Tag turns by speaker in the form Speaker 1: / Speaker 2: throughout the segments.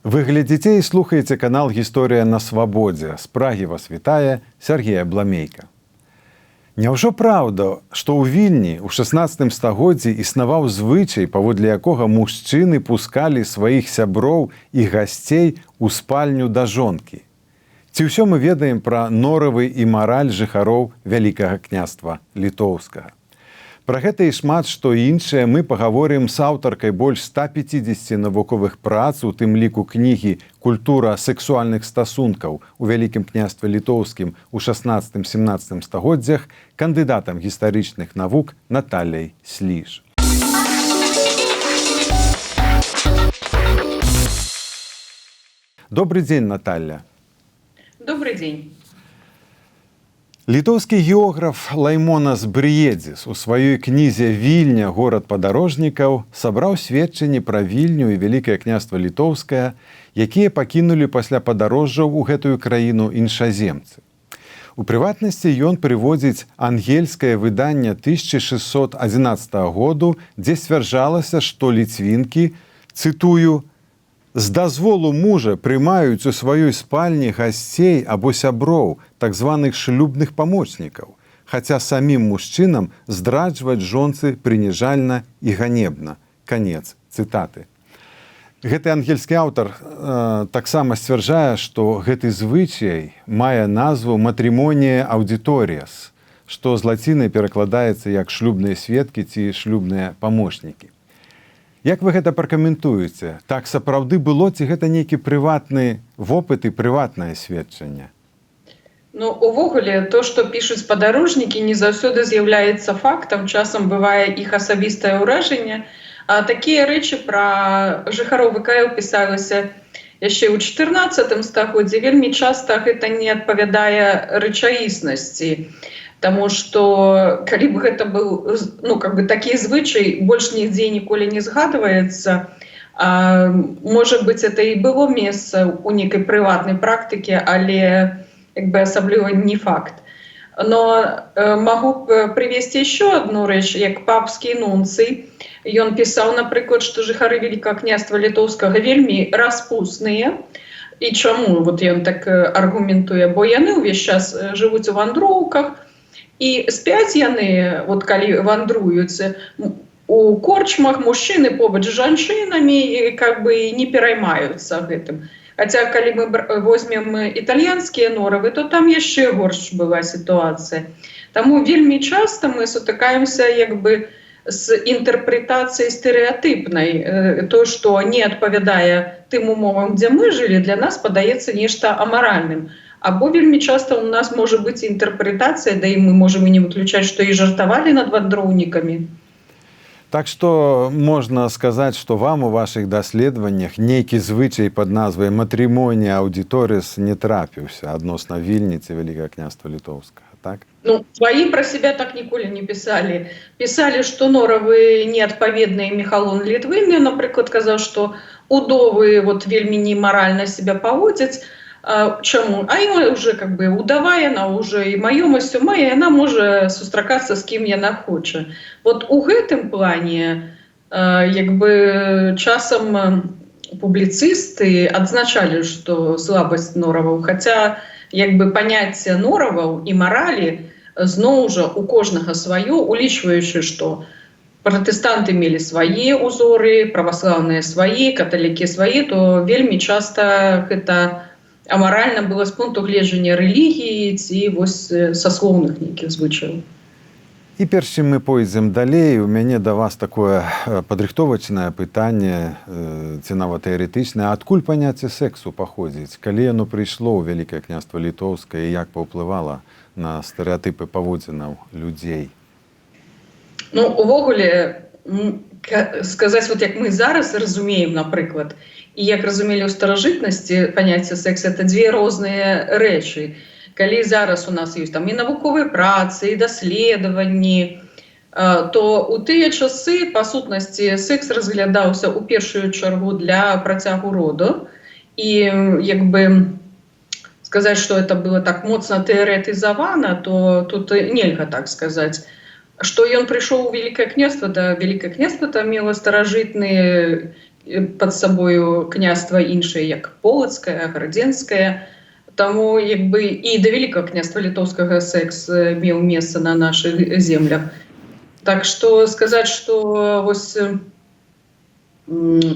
Speaker 1: Вы глядзіце і слухаеце канал «Гісторыя на свабодзе». З Прагі вас вітае Сергей Абламейка. Няўжо праўда, што ў Вільні ў 16 стагоддзі існаваў звычай, паводле якога мужчыны пускалі сваіх сяброў і гасцей у спальню да жонкі? Ці ўсё мы ведаем пра норавы і мараль жыхароў Вялікага княства Літоўскага? Пра гэта і шмат што іншае мы пагаворым з аўтаркай больш 150 навуковых прац, у тым ліку кнігі «Культура сексуальных стасункаў у Вялікім княстве Літоўскім у 16-17 стагоддзях» кандыдатам гістарычных навук Натальяй Сліж. Добрый дзень, Наталья.
Speaker 2: Добрый день.
Speaker 1: Літоўскі географ Лаймонас Брыедзіс у сваёй кнізе «Вільня. Горад падарожнікаў» сабраў сведчанні пра Вільню і Вялікае княства Літоўскае, якія пакінулі пасля падарожжаў у гэтую краіну іншаземцы. У прыватнасці ён прыводзіць ангельскае выданне 1611 году, дзе сцвярджалася, што ліцвінкі, цытую, «з дазволу мужа прымаюць у сваёй спальні гасцей або сяброў, так званых шлюбных памочнікаў, хаця самім мужчынам здраджваць жонцы прыніжальна і ганебна». Канец цытаты. Гэты ангельскі аўтар таксама сцвярджае, што гэты звычай мае назву «матрымонія аўдыторіяс», што з лаціны перакладаецца як «шлюбныя сведкі» ці «шлюбныя памочнікі». Як вы гэта пракаментуеце? Так сапраўды было, ці гэта нейкі прыватны вопыт і прыватнае сведчанне?
Speaker 2: Ну, увогуле, то, што пішуць падарожнікі, не заўсёды з'яўляецца фактам, часам бывае іх асабістае ўражанне. А такія рэчы пра жыхароў ВКЛ пісалася яшчэ ў 14 стагоддзі. Вельмі часта гэта не адпавядае рэчаіснасці. Таму што калі б гэта быў такі звычай, больш нідзе ніколі не згадваецца, можа быць, это і было месца ў нейкай прыватнай практыкі, але асабліва не факт. Но магу прывесці яшчэ адну рэч, як папскі нунцый. Ён пісаў, напрыклад, што жыхары Вялікага княства Літоўскага вельмі распусныя. І чаму ён так аргументуе? Бо яны ўвесь час жывуць у вандроўках, і спяць яны, калі вандруюцца, у корчмах мужчыны побач з жанчынамі і не пераймаюцца гэтым. Хаця, калі мы возьмем італьянскія норавы, то там яшчэ горш была сітуацыя. Таму вельмі часта мы сутыкаемся з інтэрпрэтацыяй стэрэатыпнай. То, што не адпавядае тым умовам, дзе мы жылі, для нас падаецца нешта амаральным. Або вельмі часта у нас можа быць інтэрпрэтацыя, да і мы можам і не выключаць, што і жартавалі над вандроўнікамі.
Speaker 1: Так што можна сказаць, што вам у вашых даследаваннях нейкі звычай пад назвай «матрымонія аўдыторіяс» не трапіўся адносна Вільні ці Вялікага княства Літоўскага, так?
Speaker 2: Сваі пра сябе так ніколі не пісалі. Пісалі, што норавы неадпаведныя. Міхалон Літвін, напрыклад, казаў, што удовы вельмі немаральна сябе паводзяць. Чаму? А яна ўжо удава, яна ўжо і маёмасцю мае, яна можа сустракацца з кім яна хоча. У гэтым плане часам публіцысты адзначалі, што слабасць нораваў, хаця паняцце нораваў і маралі зноў жа у кожнага сваё, улічваючы, што пратэстанты мелі свае ўзоры, праваслаўныя свае, каталікі свае, то вельмі часта гэта амаральна было з пункту гледжання рэлігіі ці саслоўных нейкіх звычаяў.
Speaker 1: І перш чым мы пойдзем далей, у мяне да вас такое падрыхтовачнае пытанне, ці нават тэарэтычнае. Адкуль паняцце сексу паходзіць? Калі яно прыйшло ў Вялікае княства Літоўскае і як паўплывала на стэрэатыпы паводзінаў людзей?
Speaker 2: Увогуле, сказаць, як мы зараз разумеем, напрыклад, і як разумелі ў старажытнасці паняцце секс, это дзве розныя рэчы. Калі зараз у нас ёсць і навуковыя працы, і даследаванні, то ў тыя часы, па сутнасці, секс разглядаўся ў першую чаргу для працягу роду. І сказаць, што это было так моцна тэарэтызавана, то тут нельга так сказаць. Што ён прыйшоў у Вялікае княства, да Вялікае княства там мела старажытныя пад сабою княства іншыя, як полацкае, градзенскае. Таму як бы і да вялікага княства літоўскага секс меў месца на нашых землях. Так што сказаць, што вось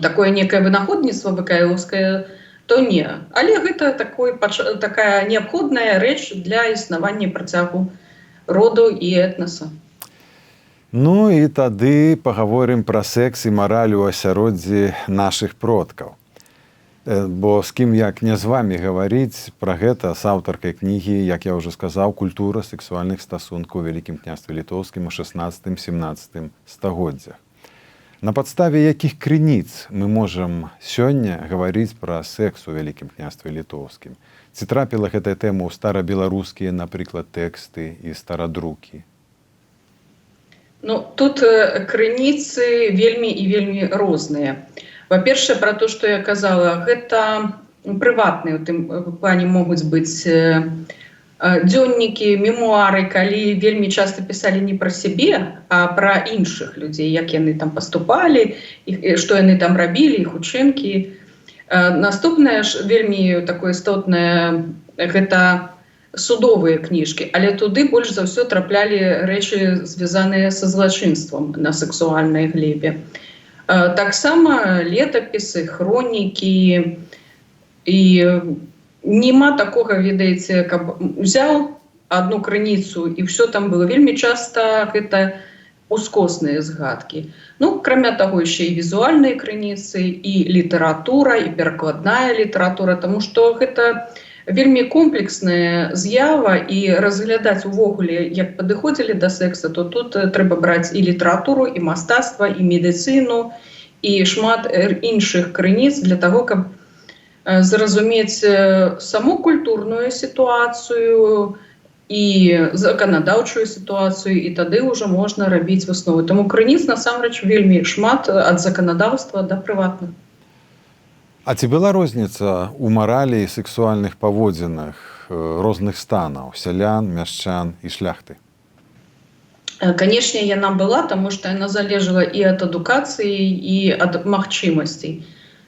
Speaker 2: такое некае вынаходніцтва выкаілаўскае, то не. Але гэта такая неабходная рэч для існавання працягу роду і этнаса.
Speaker 1: Ну і тады пагаворым пра секс і мараль у асяроддзі нашых продкаў. Бо з кім як не з вамі гаварыць пра гэта з аўтаркай кнігі, як я ўжо сказаў, «Культура сексуальных стасункаў у Вялікім княстве літоўскім у 16-17 стагоддзях». На падставе якіх крыніц мы можам сёння гаварыць пра секс у Вялікім княстве літоўскім? Ці трапіла гэтая тэма ў старабеларускія, напрыклад, тэксты і старадрукі?
Speaker 2: Ну, тут крыніцы вельмі і вельмі розныя. Па-першае, пра то, што я казала, гэта прыватныя, у тым плане могуць быць дзённікі, мемуары, калі вельмі часта пісалі не пра сябе, а пра іншых людзей, як яны там паступалі, што яны там рабілі, іх учынкі. Наступнае ж вельмі такое істотнае, гэта судовыя кніжкі, але туды больш за ўсё траплялі рэчы, звязаныя са злачынствам на сексуальнай глебе. Таксама летапісы, хронікі, і нема такога, ведаеце, каб узяў адну крыніцу і ўсё там было. Вельмі часта гэта ускосныя згадкі. Ну, акрамя таго, яшчэ і візуальныя крыніцы, і літаратура, і перакладная літаратура, таму што гэта вельмі комплексная з'ява, і разглядаць увогуле, як падыходзілі да секса, то тут трэба браць і літаратуру, і мастацтва, і медыцыну, і шмат іншых крыніц для таго, каб зразумець саму культурную сітуацыю і заканадаўчую сітуацыю, і тады ўжо можна рабіць высновы. Таму крыніц насамрэч вельмі шмат, ад заканадаўства да прыватных.
Speaker 1: А ці была розніца ў маралі і сексуальных паводзінах розных станаў, сялян, мяшчан і шляхты?
Speaker 2: Канешне, яна была, таму што яна залежала і ад адукацыі, і ад магчымасцей.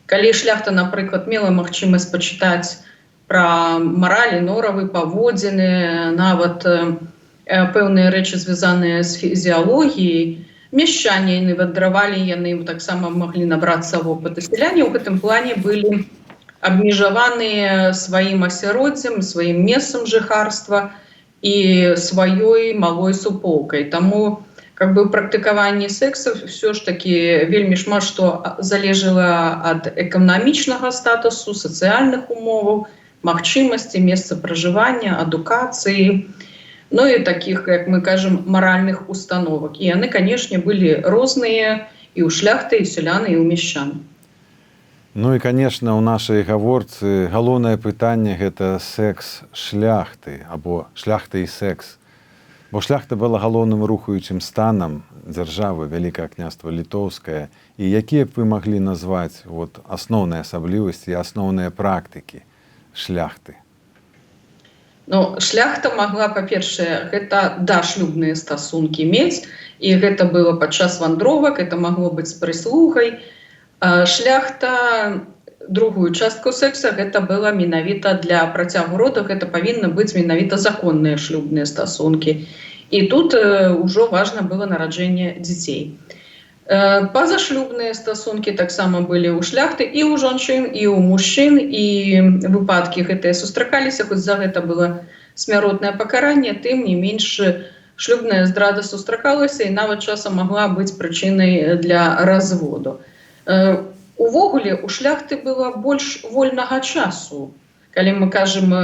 Speaker 2: Калі шляхта, напрыклад, мела магчымасць пачытаць пра маралі, норавы, паводзіны, нават пэўныя рэчы, звязаныя з фізіялогіяй, мяшчане яны вандравалі, яны таксама маглі набрацца вопыту. Сяляне ў гэтым плане былі абмежаваныя сваім асяроддзем, сваім месцам жыхарства і сваёй малой суполкай. Таму как бы, практыкаванне секса все ж таки вельмі шмат што залежала ад эканамічнага статусу, сацыяльных умоваў, магчымасці, месца пражывання, адукацыі, ну і таких, як мы кажам, маральных установак. І яны, канешне, былі розныя і ў шляхты, і ў сялян, і ў мяшчан.
Speaker 1: Ну і, канешне, у нашай гаворцы галоўнае пытанне гэта секс шляхты, або шляхта і секс. Бо шляхта была галоўным рухаючым станам дзяржавы Вялікае княства літоўскае. І якія б вы маглі назваць асноўныя асаблівасці і асноўныя практыкі шляхты?
Speaker 2: Ну, шляхта магла, па-першае, гэта дашлюбныя стасункі мець, і гэта было падчас вандровак, это магло быць з прыслугай. Шляхта, другую частку секса, гэта было менавіта для працягу роду, гэта павінна быць менавіта законныя шлюбныя стасункі. І тут ўжо важна было нараджэнне дзяцей. Пазашлюбныя стасункі таксама былі ў шляхты і ў жанчын, і ў мужчын, і выпадкі гэтыя сустракаліся, хоць за гэта было смяротнае пакаранне, тым не менш шлюбная здрада сустракалася і нават часам магла быць прычынай для разводу. Увогуле, у шляхты было больш вольнага часу. Калі мы кажам,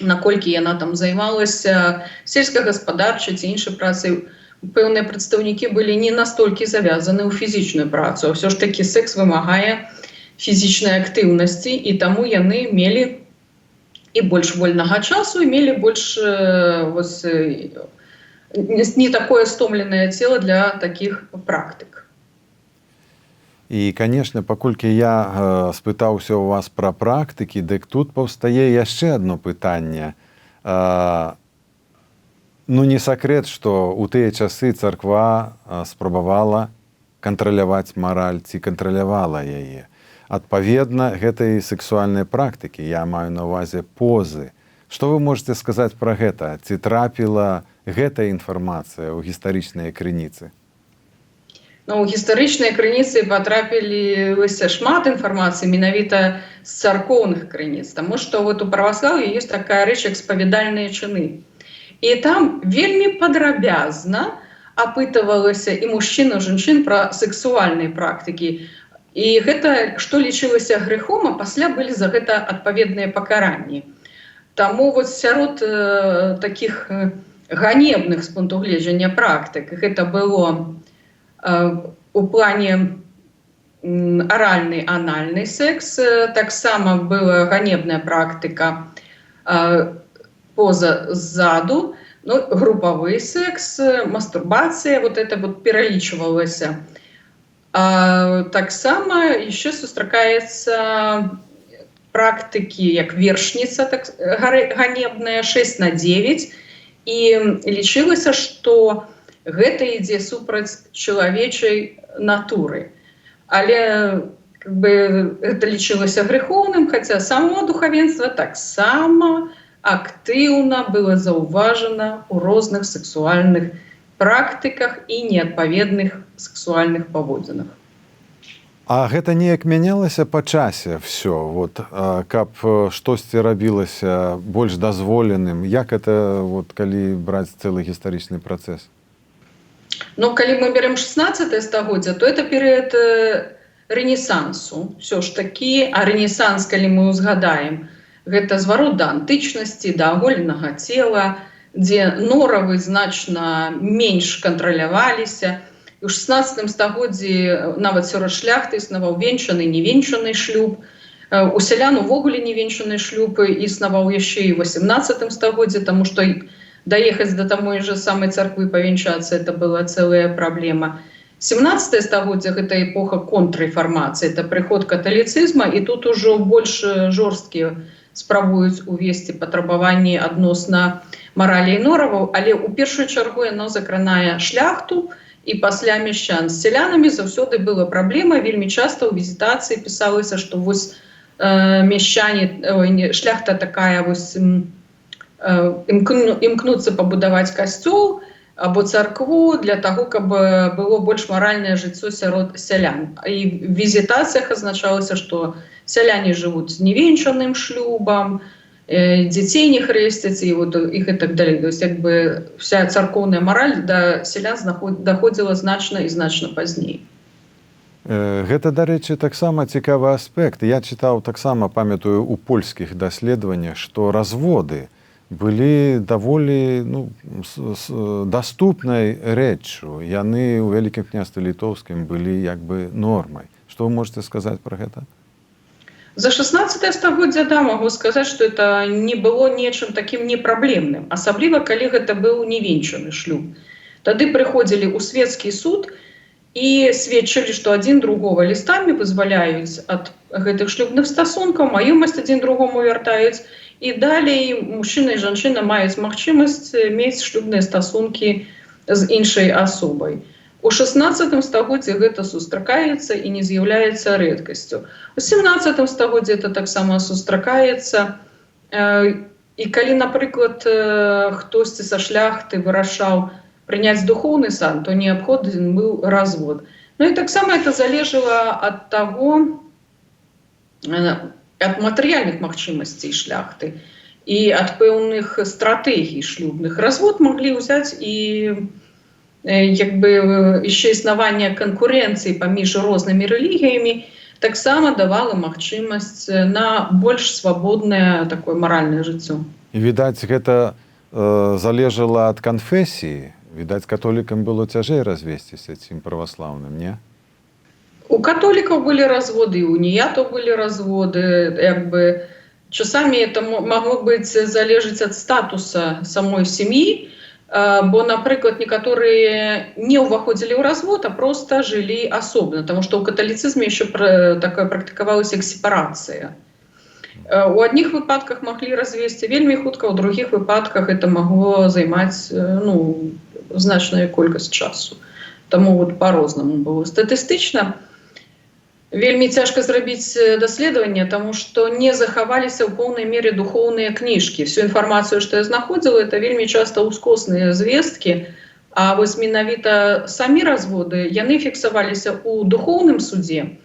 Speaker 2: наколькі яна там займалася сельскагаспадарчай ці іншай працай, пэўныя прадстаўнікі былі не настолькі завязаны ў фізічную працу. Ўсё ж такі секс вымагае фізічнай актыўнасці, і таму яны мелі і больш вольнага часу, і мелі больш не такое стомленае цела для такіх практык.
Speaker 1: І, канешне, паколькі я спытаўся ў вас пра практыкі, дык тут паўстае яшчэ адно пытанне. Ну, не сакрэт, што ў тыя часы царква спрабавала кантраляваць мараль ці кантралявала яе. Адпаведна гэтай сексуальнай практыкі, я маю на ўвазе позы. Што вы можете сказаць пра гэта? Ці трапіла гэтая інфармацыя ў гістарычныя крыніцы?
Speaker 2: Ну, у гістарычныя крыніцы патрапілася шмат інфармацыі менавіта з царкоўных крыніц, таму што вот у праваслаўі ёсць такая рэч, як спавядальныя чыны. І там вельмі падрабязна апытывалася і мужчын, і жанчын пра сексуальныя практыкі. І гэта, што лічылася грэхом, а пасля былі за гэта адпаведныя пакаранні. Таму вот сярод такіх ганебных з пункту гледжання практык гэта было у плане аральны, анальны секс, таксама была ганебная практыка поза ззаду, ну, групавы секс, мастурбацыя, вот это вот пералічвалася. Таксама яшчэ сустракаецца практыкі як вершніца ганебная 6/9, і лічылася, што гэта ідзе супраць чалавечай натуры. Але гэта лічылася грэхоўным, хаця само духавенства таксама актыўна было заўважана ў розных сексуальных практыках і неадпаведных сексуальных паводзінах.
Speaker 1: А гэта неяк мянялася па часе ўсё, вот, каб штосьці рабілася больш дазволеным, як это, вот, калі браць цэлы гістарычны працэс?
Speaker 2: Ну, калі мы берем 16 стагоддзя, то это перыяд рэнесансу. Всё ж такі, а рэнесанс, калі мы узгадаем, гэта зварот да антычнасці, да аголенага цела, дзе норавы значна менш кантраляваліся. І ў 16 стагоддзі нават сярод шляхты існаваў венчаны, невенчаны шлюб. У сялян увогуле невенчаны шлюб існаваў яшчэ і ў 18 стагоддзі, таму што даехаць да тамой жа самай царквы павенчацца, это была цэлая праблема. 17 стагоддзя гэта эпоха контррэформацыі, это прыход каталіцызма, і тут ужо больш жорсткія спрабуюць увесці патрабаванні адносна маралі і нораваў, але ў першую чаргу яно закранае шляхту і пасля мяшчан. З сялянамі заўсёды была праблема, вельмі часта ў візітацыі пісалася, што вось мяшчане, шляхта такая вось імкнуцца пабудаваць касцёл або царкву для таго, каб было больш маральнае жыццё сярод сялян. І в візітацыях азначалася, што сяляне жывуць з невенчаным шлюбам, дзяцей не хрэсцяць і так далей. То есть, як бы вся царкоўная мараль да сялян даходзіла значна і значна пазней.
Speaker 1: Гэта, дарэчы, таксама цікавы аспект. Я чытаў таксама, памятаю, у польскіх даследаваннях, што разводы былі даволі даступнай рэччу. Яны ў Вялікім княстве Літоўскім былі як бы нормай. Што вы можете сказаць пра гэта?
Speaker 2: За 16 стагоддзя, да, магу сказаць, што это не было нечым такім непраблемным, асабліва калі гэта быў невенчаны шлюб. Тады прыходзілі ў свецкі суд і сведчылі, што адзін другога лістамі вызваляюць ад гэтых шлюбных стасункаў, маёмасць адзін другому вяртаюць, і далей мужчына і жанчына маюць магчымасць мець шлюбныя стасункі з іншай асобай. У 16 стагоддзі гэта сустракаецца і не з'яўляецца рэдкасцю. У 17 стагоддзі это таксама сустракаецца. І калі, напрыклад, хтосьці са шляхты вырашаў прыняць духоўны сан, то неабходны быў развод. Ну і таксама это залежала ад таго, ад матэрыяльных магчымасцей шляхты і ад пэўных стратэгій шлюбных. Развод маглі ўзяць і як бы яшчэ існаванне канкурэнцыі паміж рознымі рэлігіямі таксама давала магчымасць на больш свабоднае такое маральнае жыццё.
Speaker 1: І, відаць, гэта залежала ад канфесіі. Відаць, католікам было цяжэй развесціся, чым праваслаўным, не?
Speaker 2: У католікаў былі разводы, і у уніятаў былі разводы. Як бы часамі это магло быць залежыць ад статуса самой сям'і, бо, напрыклад, некаторыя не ўваходзілі ў развод, а проста жылі асобна, таму што ў каталіцызме яшчэ такое практыкавалася як сепарацыя. У адних выпадках маглі развесці вельмі хутка, у другіх выпадках это магло займаць значную колькасць часу. Таму вот па-рознаму было. Статыстычна вельмі цяжка зрабіць даследаванне, таму што не захаваліся ў поўнай мере духоўныя кніжкі. Всю інфармацыю, што я знаходзіла, это вельмі часта ўскосныя звесткі, а вось менавіта самі разводы, яны фіксаваліся ў духоўным судзе,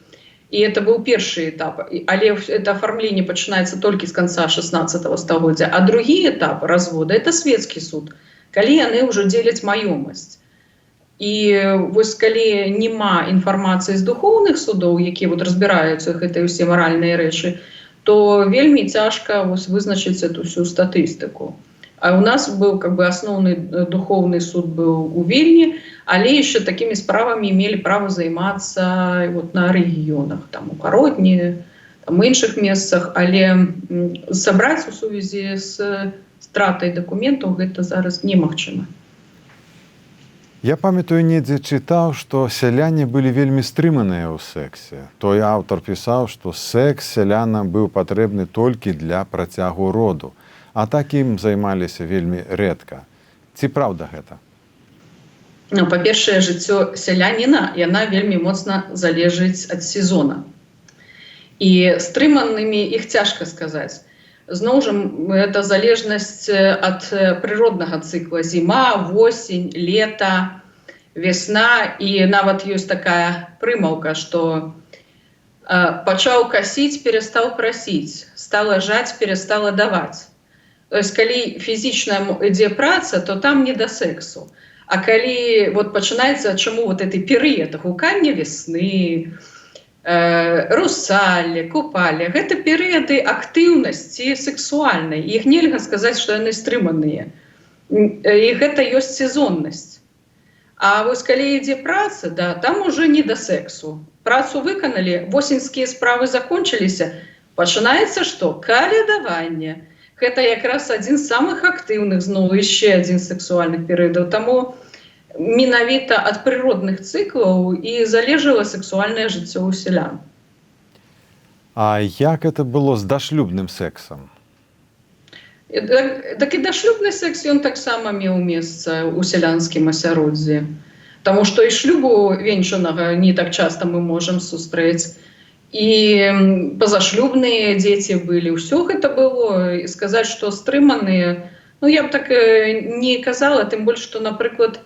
Speaker 2: і это быў першы этап, але это афармленне пачынаецца толькі з канца 16 стагоддзя, а другі этап развода – это светскі суд, калі яны ўжо дзеляць маёмасць. І вось калі няма інфармацыі з духоўных судоў, якія вот разбіраюцца гэтыя ўсе маральныя рэчы, то вельмі цяжка вось вызначыць эту всю статыстыку. А у нас быў как бы асноўны духоўны суд быў у Вільні, але яшчэ такімі справамі мелі права займацца вот на рэгіёнах, там у Кародні, там іншых месцах, але сабраць у сувязі з стратай дакументаў гэта зараз немагчыма.
Speaker 1: Я памятаю, недзе чытаў, што сяляне былі вельмі стрыманыя ў сэксе. Той аўтар пісаў, што секс сялянам быў патрэбны толькі для працягу роду, а такім займаліся вельмі рэдка. Ці праўда гэта?
Speaker 2: Ну, па-першае, жыццё сяляніна, яна вельмі моцна залежыць ад сезона. І стрыманымі іх цяжка сказаць. Зноў жа, это залежнасць ад прыроднага цыкла. Зіма, восень, лета, весна. І нават ёсць такая прымаўка, што пачаў касіць, перастаў прасіць, стала жаць, перастала даваць. То есть, калі фізічна ідзе праца, то там не да сексу. А калі вот пачынаецца, чаму вот гэты перыяд гукання весны, русалле, купалле, гэта перыяды актыўнасці сексуальнай. Іх нельга сказаць, што яны стрыманыя. І гэта ёсць сезоннасць. А вось калі ідзе праца, да, там уже не да сексу. Працу выканалі, восеньскія справы закончыліся, пачынаецца што? Калядаванне. Гэта якраз адзін з самых актыўных, зноў яшчэ адзін з сексуальных перыядаў. Таму менавіта ад прыродных цыклаў і залежала сексуальнае жыццё ў сялян.
Speaker 1: А як это было з дашлюбным сексам?
Speaker 2: Так і дашлюбны секс, ён таксама меў месца ў сялянскім асяроддзі. Таму што і шлюбу венчанага не так часта мы можам сустрэць. І пазашлюбныя дзеці былі, ўсё гэта было. І сказаць, што стрыманыя, ну я б так не казала, тым больш, што, напрыклад,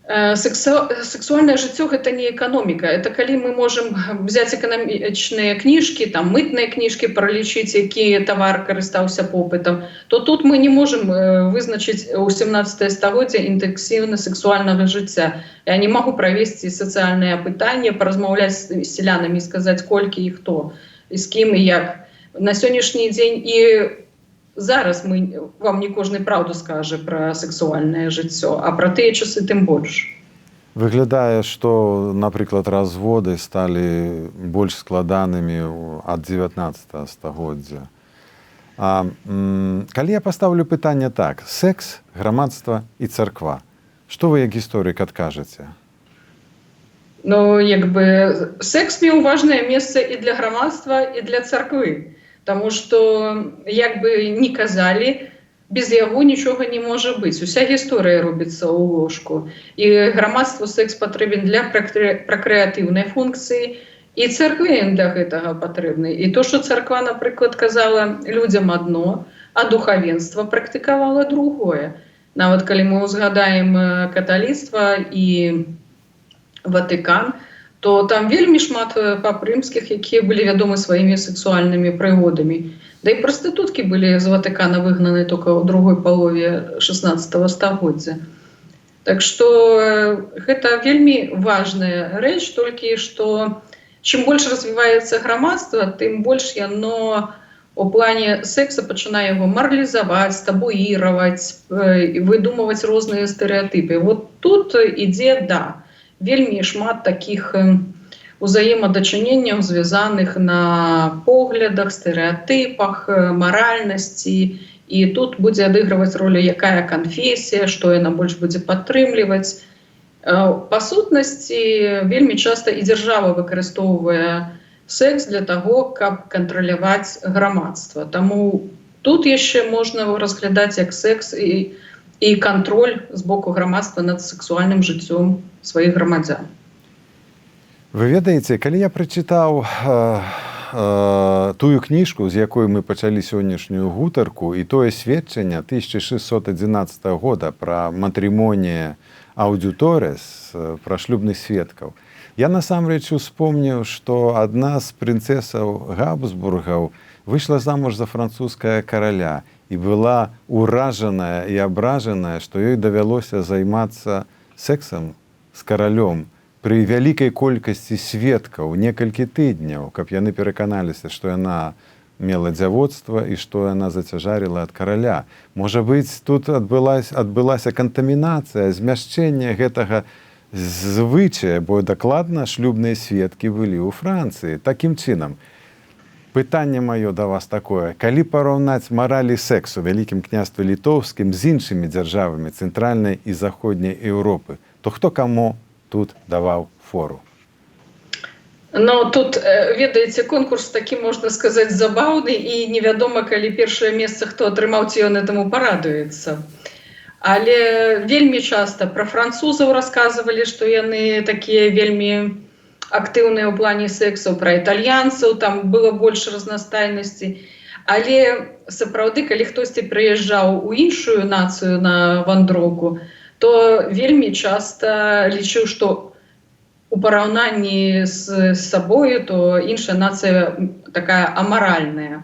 Speaker 2: сексуальнае жыццё – гэта не эканоміка. Это калі мы можам взяць эканамічныя кніжкі, там мытныя кніжкі, пралічыць, які тавар карыстаўся попытам, то тут мы не можам вызначыць у 17 стагоддзя інтэнсіўна сексуальнага жыцця. Я не магу правесці сацыяльнае апытанне, паразмаўляць з сялянамі і сказаць, колькі і хто, і з кім і як. На сённяшні дзень і зараз вам не кожны праўду скажа пра сексуальнае жыццё, а пра тыя часы тым больш.
Speaker 1: Выглядае, што, напрыклад, разводы сталі больш складанымі ад 19 стагоддзя. Калі я пастаўлю пытанне так: секс, грамадства і царква, што вы як гісторык адкажаце?
Speaker 2: Ну, як бы, секс меў важнае месца і для грамадства, і для царквы. Таму што, як бы ні казалі, без яго нічога не можа быць. Уся гісторыя робіцца ў ложку. І грамадству секс патрэбен для пракрэатыўнай функцыі, і царкве для гэтага патрэбны. І то, што царква, напрыклад, казала людзям адно, а духавенства практыкавала другое. Нават калі мы ўзгадаем каталіцтва і Ватыкан, то там вельмі шмат пап рымскіх, якія былі вядомы сваімі сексуальнымі прыгодамі. Да і прастытуткі былі з Ватыкана выгнаны толькі ў другой палове 16 стагоддзя. Так што гэта вельмі важная рэч, толькі што чым больш развіваецца грамадства, тым больш яно у плане секса пачынае яго маралізаваць, табуіраваць, выдумваць розныя стэрэатыпы. Вот тут ідзе, да, вельмі шмат такіх узаемадачыненняў, звязаных на поглядах, стэрэатыпах, маральнасці. І тут будзе адыгрываць ролю якая канфесія, што яна больш будзе падтрымліваць. Па сутнасці, вельмі часта і дзяржава выкарыстоўвае секс для таго, каб кантраляваць грамадства. Таму тут яшчэ можна разглядаць як секс і кантроль з боку грамадства над сексуальным жыццём сваіх грамадзян.
Speaker 1: Вы ведаеце, калі я прачытаў тую кніжку, з якой мы пачалі сённяшнюю гутарку, і тое сведчанне 1611 года пра матримонія аудиторес, пра шлюбных сведкаў, я насамрэч успомніў, што адна з прынцэсаў Габсбургаў выйшла замуж за французскага караля і была ўражаная і абражаная, што ёй давялося займацца сексам з каралём пры вялікай колькасці сведкаў некалькі тыдняў, каб яны пераканаліся, што яна мела дзявоцтва і што яна зацяжарила ад караля. Можа быць, тут адбылася кантамінацыя, змяшчэнне гэтага звычая, бо дакладна шлюбныя сведкі былі ў Францыі. Такім чынам, пытанне маё да вас такое: калі параўнаць маралі сексу Вялікім княстве літоўскім з іншымі дзяржавамі цэнтральнай і заходняй Еўропы, то хто каму тут даваў фору?
Speaker 2: Ну, тут, ведаеце, конкурс такі, можна сказаць, забаўны, і невядома, калі першае месца хто атрымаў, ці ён этаму парадуецца. Але вельмі часта пра французаў расказвалі, што яны такія вельмі актыўныя ў плане сексу, пра італьянцаў, там было больш разнастайнасці. Але сапраўды, калі хтосьці прыязджаў у іншую нацыю на вандроўку, то вельмі часта лічыў, што у параўнанні з сабою, то іншая нацыя такая амаральная.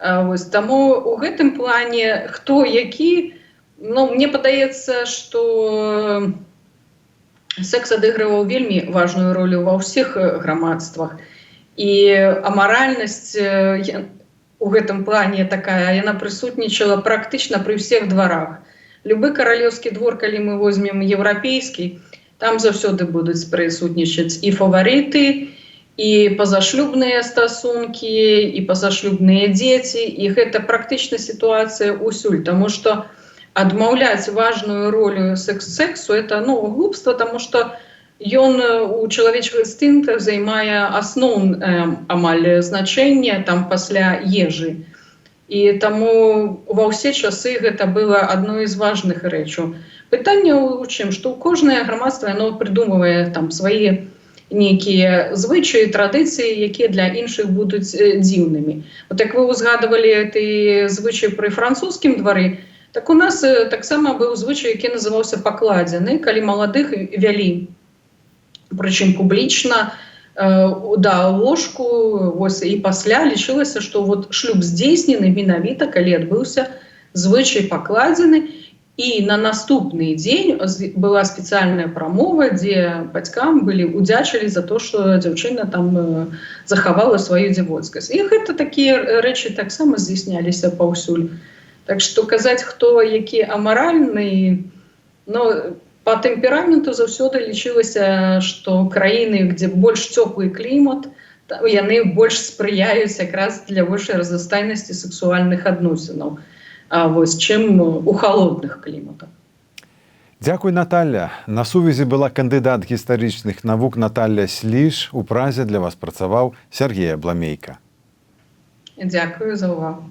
Speaker 2: Вось, таму у гэтым плане хто які, ну, мне падаецца, што секс адыгрываў вельмі важную ролю ва ўсіх грамадствах. І амаральнасць у гэтым плане такая, яна прысутнічала практычна пры ўсіх дварах. Любы каралеўскі двор, калі мы возьмем еўрапейскі, там заўсёды будуць прысутнічаць і фаварыты, і пазашлюбныя стасункі, і пазашлюбныя дзеці, і гэта практычна сітуацыя ўсюль, таму што адмаўляць важную ролю секс-сексу — это, ну, глупства, таму што ён у чалавечых інстынктах займае асноўнае амаль значэнне там пасля ежы. І таму ва ўсе часы гэта было адной з важных рэчаў. Пытанне ў чым, што ў кожнае грамадства яно прыдумвае там свае нейкія звычаі, традыцыі, якія для іншых будуць дзіўнымі. Вот як вы узгадывалі ты звычай пры французскім двары, так у нас таксама быў звычай, які называўся пакладзены, калі маладых вялі, прычым публічна, да, ложку, вось, і пасля лічылася, што вот шлюб здзейснены менавіта, калі адбыўся звычай пакладзены, і на наступны дзень была спецыяльная прамова, дзе бацькам былі удзячылі за то, што дзяўчына там захавала сваю дзявоцкасць. І гэта такія рэчы таксама здзейсняліся паўсюль. Так што казаць, хто які амаральны, ну, па тэмпераменту заўсёды лічылася, што краіны, дзе больш цёплы клімат, яны больш спрыяюць якраз для большай разнастайнасці сексуальных адносінаў, вось, чым у халодных кліматах.
Speaker 1: Дзякуй, Наталля. На сувязі была кандыдат гістарычных навук Наталля Сліж. У Празе для вас працаваў Сергей Абламейка.
Speaker 2: Дзякую за ўвагу.